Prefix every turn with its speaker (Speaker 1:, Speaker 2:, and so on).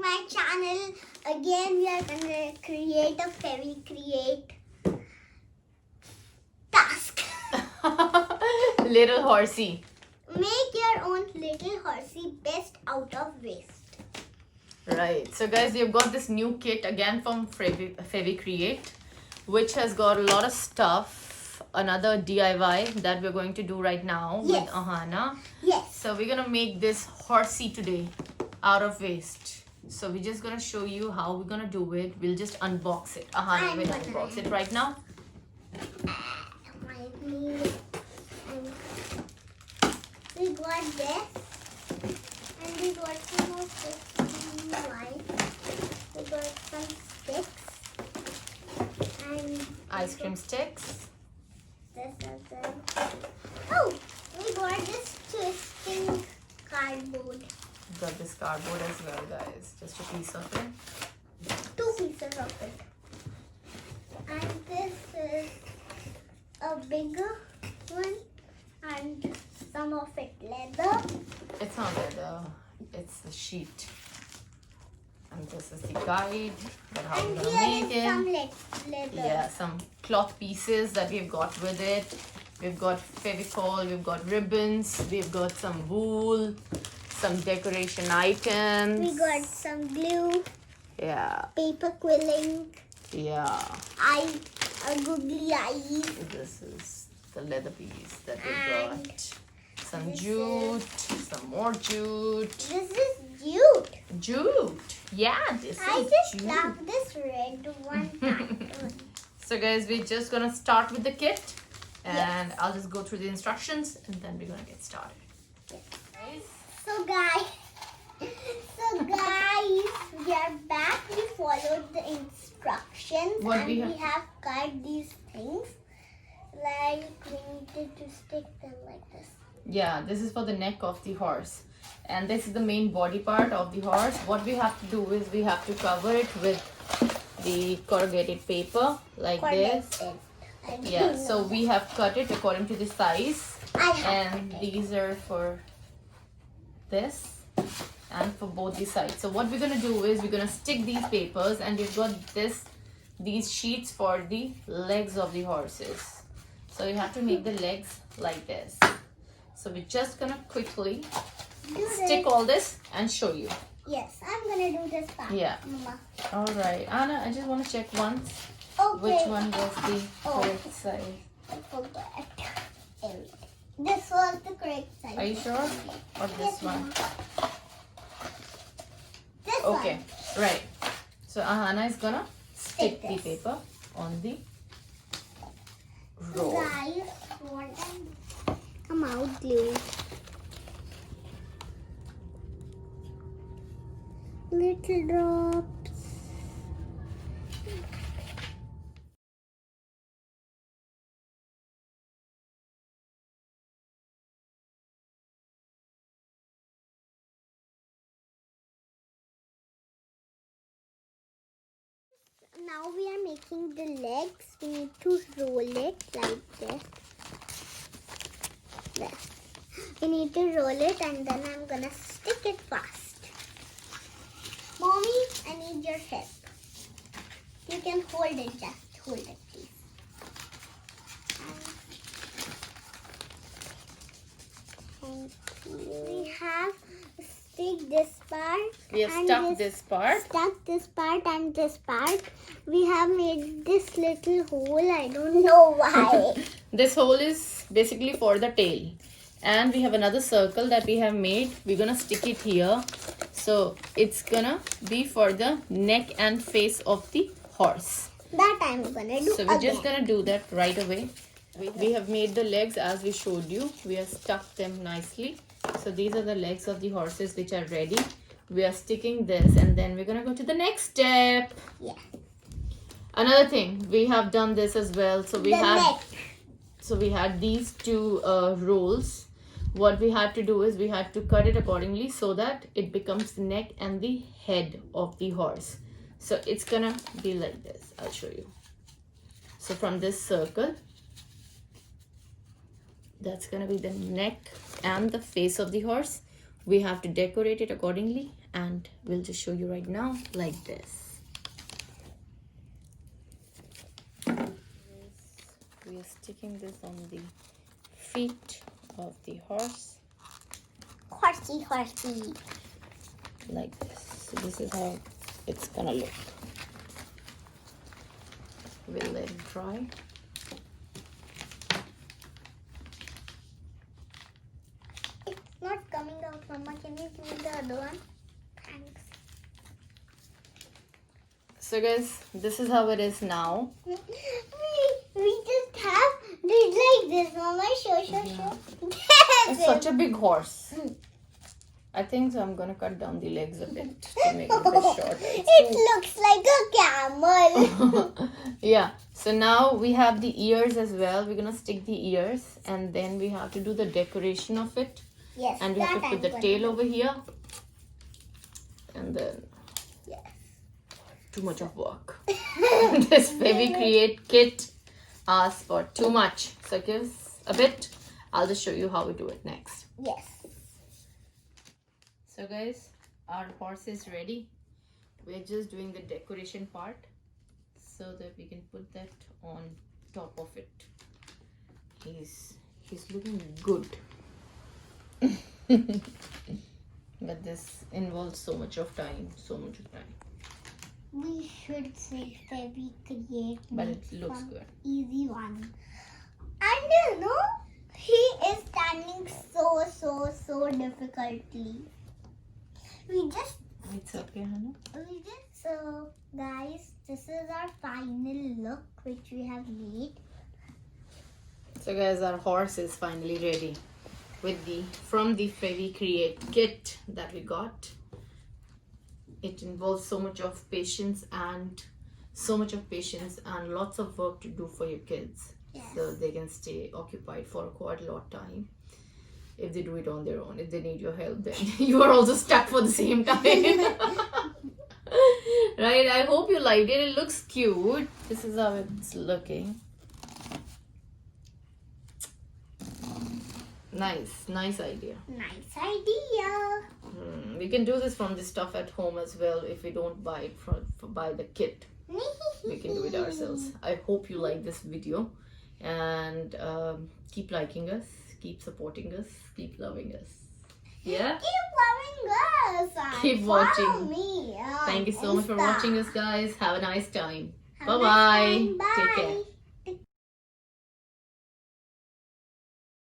Speaker 1: my channel. Again, we are gonna create a fairy create task.
Speaker 2: Little horsey.
Speaker 1: Make your own little horsey best out of waste.
Speaker 2: Right. So guys, we've got this new kit again from Fevi Create, which has got a lot of stuff. Another DIY that we're going to do right now
Speaker 1: Yes.
Speaker 2: with Ahana.
Speaker 1: Yes.
Speaker 2: So we're gonna make this horsey today out of waste. So we're just gonna show you how we're gonna do it. We'll just unbox it. Ahana
Speaker 1: I'm
Speaker 2: will
Speaker 1: gonna
Speaker 2: unbox it right now.
Speaker 1: We got this, and we got some more sticks. We got some sticks, and
Speaker 2: Ice cream sticks.
Speaker 1: this is it. Oh, we got this twisting cardboard.
Speaker 2: We've got this cardboard as well, guys. Just a piece of it.
Speaker 1: 2 pieces of it. And this is a bigger one, and some of it leather.
Speaker 2: It's not leather, it's the sheet. And this is the guide that how
Speaker 1: And
Speaker 2: we're gonna
Speaker 1: here
Speaker 2: make
Speaker 1: is some
Speaker 2: it.
Speaker 1: leather.
Speaker 2: Yeah, some cloth pieces that we've got with it. We've got Fevicol, we've got ribbons, we've got some wool, some decoration items.
Speaker 1: We got some glue,
Speaker 2: Yeah,
Speaker 1: paper quilling,
Speaker 2: yeah.
Speaker 1: googly eyes,
Speaker 2: This is the leather piece that we
Speaker 1: And
Speaker 2: got. Some
Speaker 1: this
Speaker 2: jute, some more jute.
Speaker 1: This is jute.
Speaker 2: Jute. Yeah, this
Speaker 1: I
Speaker 2: is
Speaker 1: just
Speaker 2: jute.
Speaker 1: love this red one pattern.
Speaker 2: So guys, we're just gonna start with the kit, and
Speaker 1: Yes.
Speaker 2: I'll just go through the instructions and then we're gonna get started.
Speaker 1: So guys, we are back. We followed the instructions
Speaker 2: What
Speaker 1: and
Speaker 2: we
Speaker 1: we
Speaker 2: have-
Speaker 1: have cut these things. Like we needed to stick them like this.
Speaker 2: Yeah, this is for the neck of the horse, and this is the main body part of the horse. What we have to do is we have to cover it with the corrugated paper like this.
Speaker 1: Connected. I
Speaker 2: Yeah,
Speaker 1: don't
Speaker 2: so
Speaker 1: know.
Speaker 2: we have cut it according to the size,
Speaker 1: I have
Speaker 2: and
Speaker 1: cut it.
Speaker 2: these are for this and for both the sides. So what we're gonna do is we're gonna stick these papers, and we've got these sheets for the legs of the horses. So you have to make the legs like this. So we're just gonna quickly
Speaker 1: Do
Speaker 2: stick
Speaker 1: this.
Speaker 2: all this and show you.
Speaker 1: Yes, I'm gonna do this part.
Speaker 2: Yeah.
Speaker 1: Mama.
Speaker 2: All right, Anna, I just want to check once
Speaker 1: Okay.
Speaker 2: which one was the
Speaker 1: Oh.
Speaker 2: correct size.
Speaker 1: I forgot. This was the correct size.
Speaker 2: Are you sure? Or this
Speaker 1: Yes,
Speaker 2: one?
Speaker 1: Mama. This
Speaker 2: Okay, right. So Ahana is gonna stick the
Speaker 1: this.
Speaker 2: paper on the
Speaker 1: one.
Speaker 2: roll.
Speaker 1: Guys, what come out glue. Little drops. Now we are making the legs. We need to roll it like this. There. We need to roll it, and then I'm gonna stick it fast. Mommy, I need your help. You can hold it, just hold it, please. And we have stick this part.
Speaker 2: We have
Speaker 1: and
Speaker 2: stuck this part.
Speaker 1: Stuck this part and this part. We have made this little hole. I don't know why.
Speaker 2: This hole is basically for the tail. And we have another circle that we have made. We're gonna stick it here. So it's gonna be for the neck and face of the horse.
Speaker 1: That I'm gonna do
Speaker 2: So we're
Speaker 1: again.
Speaker 2: just gonna do that right away. We have made the legs as we showed you. We have stuck them nicely. So these are the legs of the horses which are ready. We are sticking this, and then we're gonna go to the next step.
Speaker 1: Yeah.
Speaker 2: Another thing, we have done this as well. So we
Speaker 1: The
Speaker 2: had
Speaker 1: neck.
Speaker 2: so we had these two rolls. What we had to do is we had to cut it accordingly so that it becomes the neck and the head of the horse. So it's gonna be like this. I'll show you. So from this circle, that's gonna be the neck and the face of the horse. We have to decorate it accordingly, and we'll just show you right now like this. We are sticking this on the feet of the horse
Speaker 1: Horsey.
Speaker 2: like this. So this is how it's gonna look. We'll let it dry.
Speaker 1: It's not coming out, Mama. Can you give me the other one? Thanks.
Speaker 2: So guys, this is how it is now.
Speaker 1: We just have it like this, Mama. Show.
Speaker 2: It's such a big horse. I think so. I'm gonna cut down the legs a bit to make it a bit shorter.
Speaker 1: It looks like a camel.
Speaker 2: Yeah. So now we have the ears as well. We're gonna stick the ears, and then we have to do the decoration of it.
Speaker 1: Yes.
Speaker 2: And we have to put the tail over here. And then
Speaker 1: Yes.
Speaker 2: too much of work. This baby create kit asks for too much. So give us a bit. I'll just show you how we do it next.
Speaker 1: Yes.
Speaker 2: So guys, our horse is ready. We're just doing the decoration part so that we can put that on top of it. He's looking good. But this involves so much of time.
Speaker 1: We should say that we create.
Speaker 2: But it looks
Speaker 1: some
Speaker 2: good.
Speaker 1: Easy one. And you know, he is standing so difficultly.
Speaker 2: It's okay, Hannah.
Speaker 1: So guys, this is our final look which we have made.
Speaker 2: So guys, our horse is finally ready with from the Fairy Create kit that we got. It involves so much of patience and lots of work to do for your kids.
Speaker 1: Yes.
Speaker 2: So they can stay occupied for quite a lot of time. If they do it on their own, if they need your help, then you are also stuck for the same time. Right? I hope you liked it. It looks cute. This is how it's looking. Nice idea.
Speaker 1: Nice idea.
Speaker 2: We can do this from this stuff at home as well. If we don't buy it buy the kit, we can do it ourselves. I hope you like this video, and keep liking us, keep supporting us, keep loving us. Yeah.
Speaker 1: Keep loving us. And
Speaker 2: Keep
Speaker 1: follow
Speaker 2: watching.
Speaker 1: Me.
Speaker 2: Thank you so much for
Speaker 1: Insta.
Speaker 2: watching us, guys. Have a nice time.
Speaker 1: Have a
Speaker 2: Bye-bye.
Speaker 1: nice time.
Speaker 2: Take
Speaker 1: Bye.
Speaker 2: care.